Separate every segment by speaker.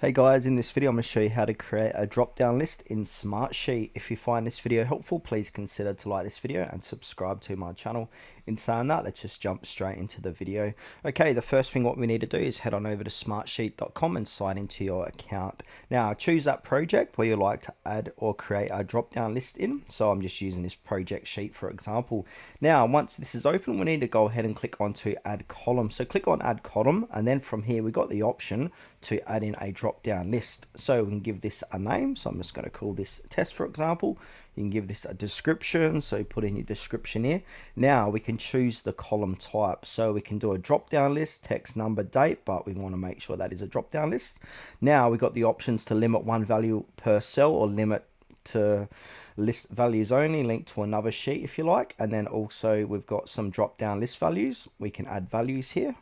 Speaker 1: Hey guys, in this video I'm going to show you how to create a drop-down list in Smartsheet. If you find this video helpful, please consider to like this video and subscribe to my channel. In saying that, let's just jump straight into the video. Okay, the first thing what we need to do is head on over to smartsheet.com and sign into your account. Now choose that project where you like to add or create a drop-down list in. So I'm just using this project sheet for example. Now once this is open, we need to go ahead and click onto add column. So click on add column, and then from here we got the option to add in a drop down list. So we can give this a name. So I'm just going to call this test, for example. You can give this a description. So put in your description here. Now we can choose the column type. So we can do a drop down list, text, number, date, but we want to make sure that is a drop down list. Now we got the options to limit one value per cell or limit to list values only, link to another sheet if you like. And then also we've got some drop down list values. We can add values here.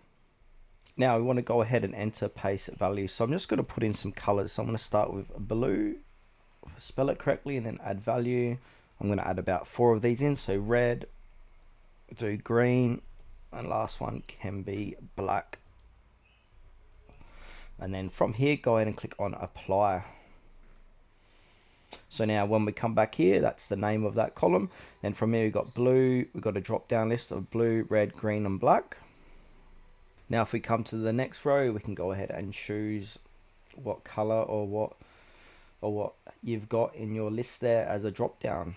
Speaker 1: Now we want to go ahead and enter paste values. So I'm just going to put in some colors. So I'm going to start with blue, spell it correctly, and then add value. I'm going to add about 4 of these in. So red, do green, and last one can be black. And then from here, go ahead and click on apply. So now when we come back here, that's the name of that column. Then from here, we've got blue. We've got a drop down list of blue, red, green, and black. Now if we come to the next row, we can go ahead and choose what color or what you've got in your list there as a drop down.